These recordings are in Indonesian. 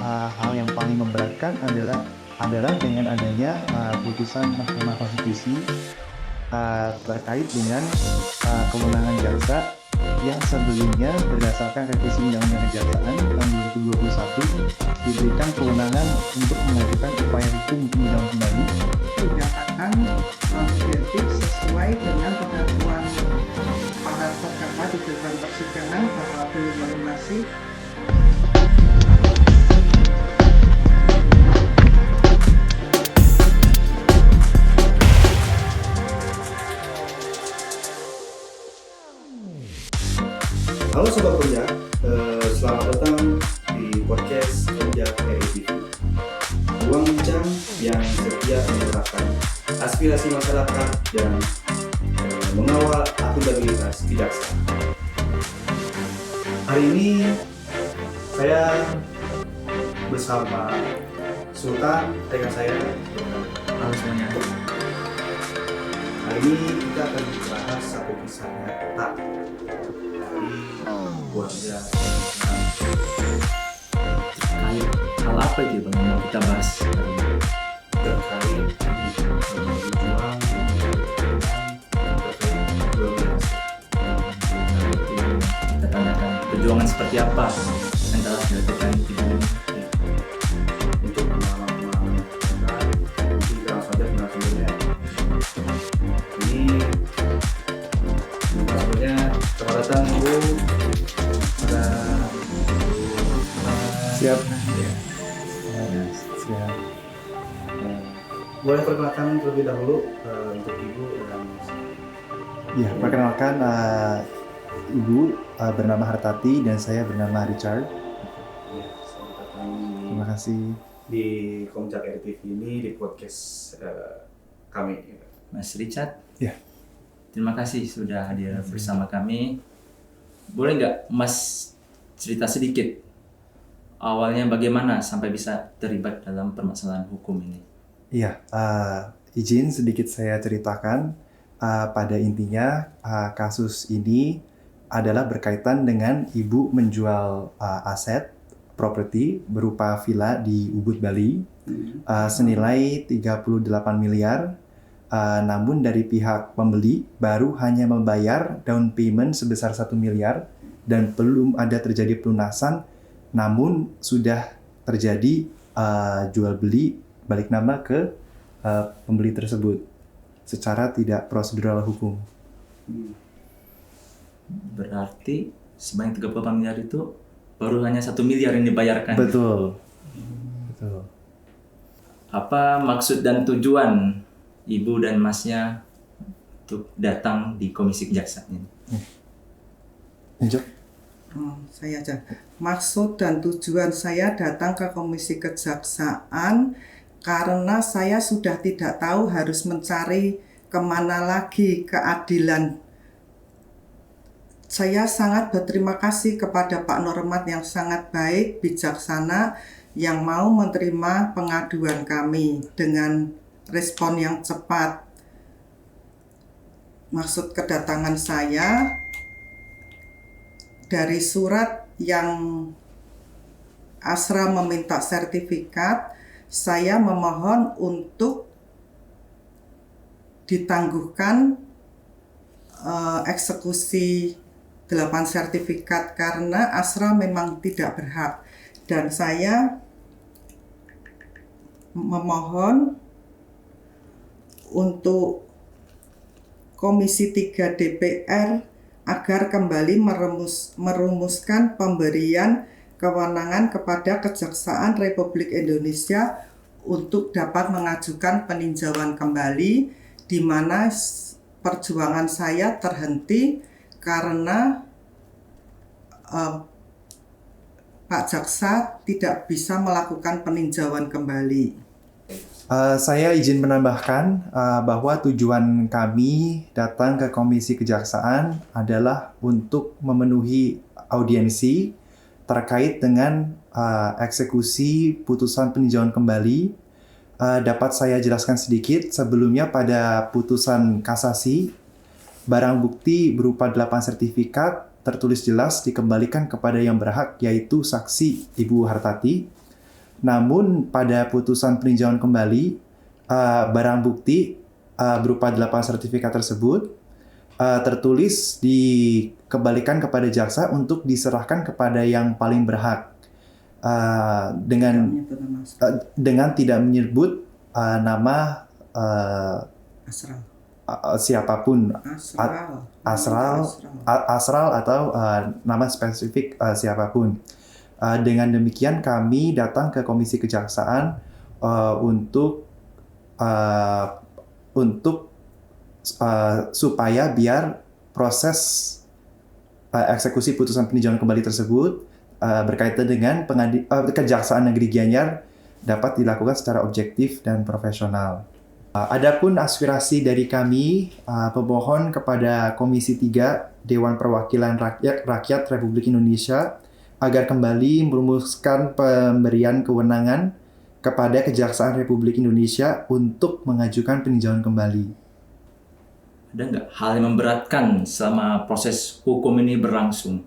hal yang paling memberatkan adalah dengan adanya putusan Mahkamah Konstitusi terkait dengan kewenangan jaksa yang sebelumnya berdasarkan revisi Undang-Undang Kejaksaan tahun 2021 diberikan kewenangan untuk mengajukan upaya hukum peninjauan kembali dinyatakan identik sesuai dengan pengakuan para terdakwa di dalam persidangan bahwa belum melunasi. Halo Sobat Kerja, selamat datang di podcast Kerja KRI TV. Ruang bincang yang setia menyerahkan aspirasi masyarakat dan mengawal akuntabilitas kejaksaan. Hari ini saya bersama Sultan, rekan saya. Halo semuanya. Hari ini kita akan membahas satu kisah nyata dari keluarga Terkait hal apa itu Bang yang mau kita bahas hari ini? terkait berjuang Kita tanyakan perjuangan seperti apa yang telah dilakukan Ibu ini. Ya. untuk pengalaman kita nanti langsung saja narasumbernya. Ini narasumbernya selamat datang Bu. Ada siap. ya. Siap. Boleh perkenalkan terlebih dahulu untuk Ibu dan Ya, perkenalkan Ibu bernama Hartati dan saya bernama Richard. ya, selamat datang Terima kasih. di Komcak RTV ini di podcast kami. Mas Richard. Ya. Terima kasih sudah hadir bersama kami. Boleh nggak Mas cerita sedikit awalnya bagaimana sampai bisa terlibat dalam permasalahan hukum ini? Iya, izin sedikit saya ceritakan. Pada intinya kasus ini adalah berkaitan dengan ibu menjual aset properti berupa villa di Ubud, Bali senilai 38 miliar. Namun dari pihak pembeli baru hanya membayar down payment sebesar 1 miliar dan belum ada terjadi pelunasan, namun sudah terjadi jual beli balik nama ke pembeli tersebut secara tidak prosedural hukum. Berarti sebanyak 38 miliar itu baru hanya 1 miliar yang dibayarkan. Betul. Betul. Apa maksud dan tujuan Ibu dan Masnya untuk datang di Komisi Kejaksaan ini? Lanjut. Saya aja. Maksud dan tujuan saya datang ke Komisi Kejaksaan karena saya sudah tidak tahu harus mencari kemana lagi keadilan. Saya sangat berterima kasih kepada Pak Normat yang sangat baik, bijaksana, yang mau menerima pengaduan kami dengan respon yang cepat. Maksud kedatangan saya dari surat yang Asra meminta sertifikat, saya memohon untuk ditangguhkan eksekusi 8 sertifikat karena Asra memang tidak berhak, dan saya memohon untuk Komisi 3 DPR agar kembali merumuskan pemberian kewenangan kepada Kejaksaan Republik Indonesia untuk dapat mengajukan peninjauan kembali, di mana perjuangan saya terhenti karena Pak Jaksa tidak bisa melakukan peninjauan kembali. Saya izin menambahkan bahwa tujuan kami datang ke Komisi Kejaksaan adalah untuk memenuhi audiensi terkait dengan eksekusi putusan peninjauan kembali. Dapat saya jelaskan sedikit, sebelumnya pada putusan kasasi, barang bukti berupa 8 sertifikat tertulis jelas dikembalikan kepada yang berhak, yaitu saksi Ibu Hartati. Namun pada putusan peninjauan kembali, barang bukti berupa 8 sertifikat tersebut tertulis dikembalikan kepada jaksa untuk diserahkan kepada yang paling berhak dengan tidak menyebut nama Asral. siapapun, Asral. asral atau nama spesifik siapapun. Dengan demikian kami datang ke Komisi Kejaksaan untuk supaya biar proses eksekusi putusan peninjauan kembali tersebut berkaitan dengan Kejaksaan Negeri Gianyar dapat dilakukan secara objektif dan profesional. Adapun aspirasi dari kami, pemohon kepada Komisi 3 Dewan Perwakilan Rakyat Republik Indonesia agar kembali merumuskan pemberian kewenangan kepada Kejaksaan Republik Indonesia untuk mengajukan peninjauan kembali. Ada nggak hal yang memberatkan selama proses hukum ini berlangsung?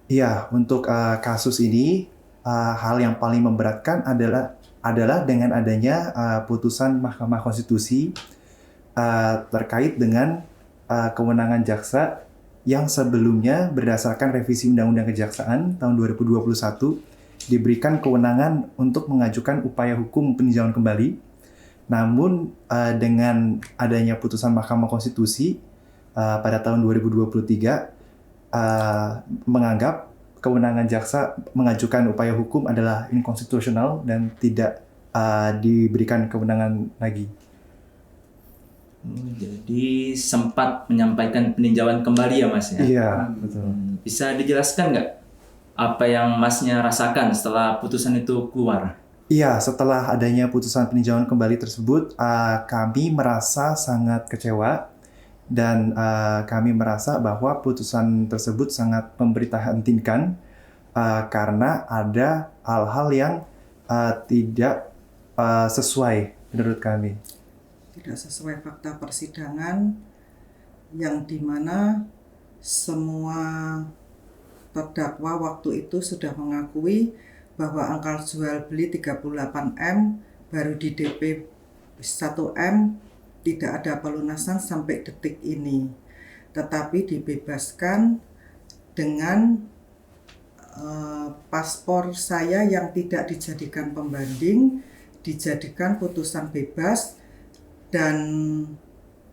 Iya, untuk kasus ini hal yang paling memberatkan adalah dengan adanya putusan Mahkamah Konstitusi terkait dengan kewenangan jaksa yang sebelumnya berdasarkan revisi Undang-Undang Kejaksaan tahun 2021 diberikan kewenangan untuk mengajukan upaya hukum peninjauan kembali. Namun dengan adanya putusan Mahkamah Konstitusi pada tahun 2023 menganggap kewenangan jaksa mengajukan upaya hukum adalah inkonstitusional dan tidak diberikan kewenangan lagi. Jadi sempat menyampaikan peninjauan kembali ya Mas ya? Iya, betul. Bisa dijelaskan nggak apa yang Masnya rasakan setelah putusan itu keluar? Iya, setelah adanya putusan peninjauan kembali tersebut, kami merasa sangat kecewa dan kami merasa bahwa putusan tersebut sangat memprihatinkan karena ada hal-hal yang tidak sesuai menurut kami. Tidak sesuai fakta persidangan yang dimana semua terdakwa waktu itu sudah mengakui bahwa angka jual beli 38M baru di DP 1M tidak ada pelunasan sampai detik ini, tetapi dibebaskan dengan paspor saya yang tidak dijadikan pembanding, dijadikan putusan bebas dan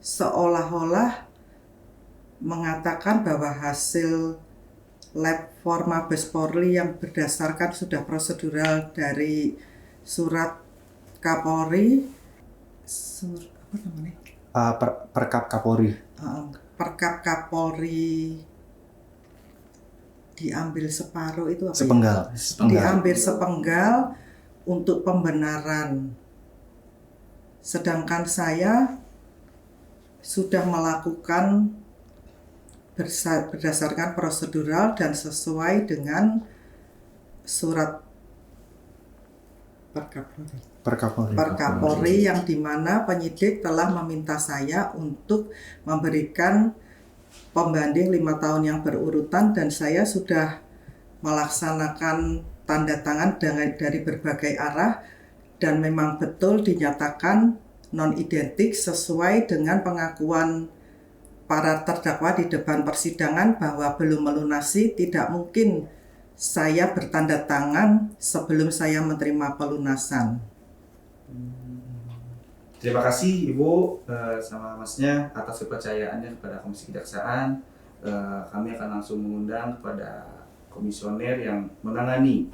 seolah-olah mengatakan bahwa hasil lab for Mabes Polri yang berdasarkan sudah prosedural dari surat Kapolri, Perkap Kapolri. Perkap Kapolri diambil separuh itu apa? Sepenggal. Diambil sepenggal untuk pembenaran. Sedangkan saya sudah melakukan berdasarkan prosedural dan sesuai dengan surat Perkapolri yang dimana penyidik telah meminta saya untuk memberikan pembanding 5 tahun yang berurutan dan saya sudah melaksanakan tanda tangan dari berbagai arah dan memang betul dinyatakan non-identik sesuai dengan pengakuan para terdakwa di depan persidangan bahwa belum melunasi. Tidak mungkin saya bertanda tangan sebelum saya menerima pelunasan. Terima kasih Ibu sama Masnya atas kepercayaannya kepada Komisi Kejaksaan. Kami akan langsung mengundang kepada komisioner yang menangani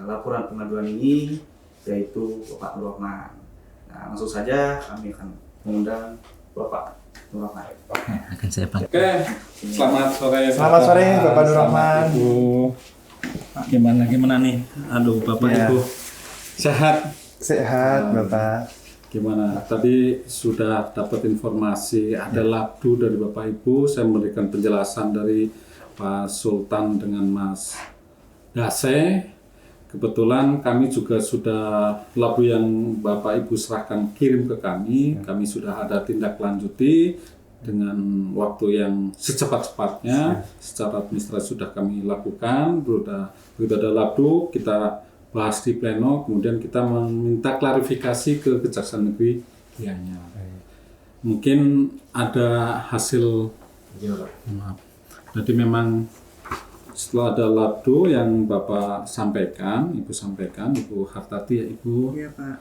laporan pengaduan ini, yaitu Bapak Nur Rahman. Nah, langsung saja kami akan mengundang Bapak Nur Rahman. Akan saya panggil. Oke, selamat sore. Selamat sore Bapak Nur Rahman. Ibu. Gimana nih? Aduh, Bapak Ya. Ibu. Sehat? Sehat Bapak. Gimana? Tadi sudah dapat informasi ada labdu dari Bapak Ibu. Saya memberikan penjelasan dari Pak Sultan dengan Mas Dase. Kebetulan kami juga sudah labu yang Bapak Ibu serahkan kirim ke kami. Kami sudah ada tindak lanjuti dengan waktu yang secepat-cepatnya. Secara administrasi sudah kami lakukan. Begitu ada labdu, kita bahas di pleno, kemudian kita meminta klarifikasi ke Kejaksaan Negeri Gianyar. Mungkin ada hasil, maaf. Jadi memang setelah ada labdo yang Bapak sampaikan, Ibu Hartati ya Ibu. Iya Pak.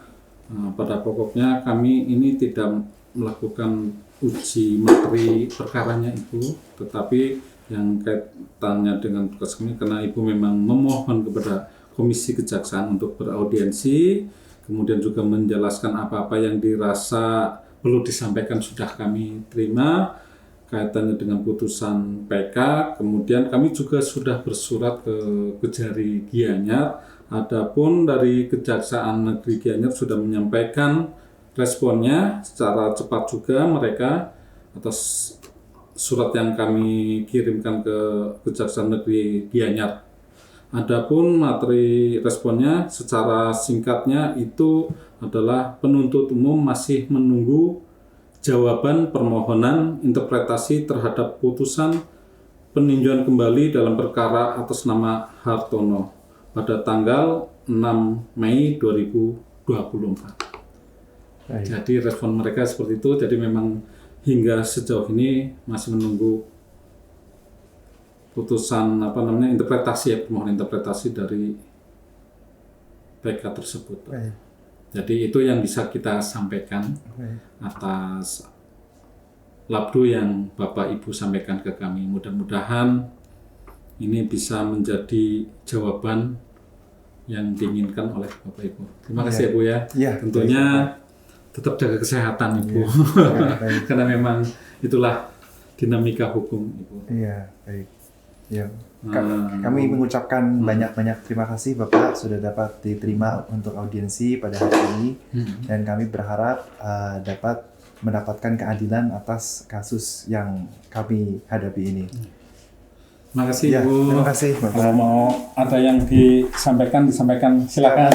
Pada pokoknya kami ini tidak melakukan uji materi perkaranya Ibu, tetapi yang kaitannya dengan tugas kami karena Ibu memang memohon kepada Komisi Kejaksaan untuk beraudiensi, kemudian juga menjelaskan apa-apa yang dirasa perlu disampaikan sudah kami terima kaitannya dengan putusan PK. Kemudian kami juga sudah bersurat ke Kejari Gianyar. Adapun dari Kejaksaan Negeri Gianyar sudah menyampaikan responnya secara cepat juga mereka atas surat yang kami kirimkan ke Kejaksaan Negeri Gianyar. Adapun materi responnya secara singkatnya itu adalah penuntut umum masih menunggu jawaban permohonan interpretasi terhadap putusan peninjauan kembali dalam perkara atas nama Hartono pada tanggal 6 Mei 2024. Jadi respon mereka seperti itu, jadi memang hingga sejauh ini masih menunggu putusan permohonan interpretasi dari PK tersebut. Jadi itu yang bisa kita sampaikan atas labdo yang Bapak Ibu sampaikan ke kami. Mudah-mudahan ini bisa menjadi jawaban yang diinginkan oleh Bapak Ibu. Terima kasih Ibu ya. Tentunya tetap jaga kesehatan Ibu. Karena memang itulah dinamika hukum Ibu. Iya, baik. Ya. Kami mengucapkan banyak-banyak terima kasih Bapak sudah dapat diterima untuk audiensi pada hari ini, dan kami berharap dapat mendapatkan keadilan atas kasus yang kami hadapi ini. Terima kasih Ibu. Terima kasih Bapak. Kalau mau ada yang disampaikan silakan.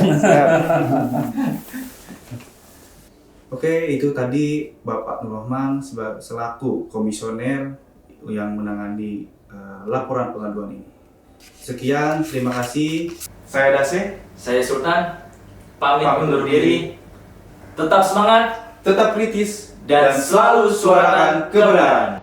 Oke, itu tadi Bapak Nur Rahman selaku komisioner yang menangani laporan pengaduan ini. Sekian, terima kasih. Saya Dase. Saya Sultan, pamit undur diri. Tetap semangat, Tetap kritis dan selalu suarakan kebenaran.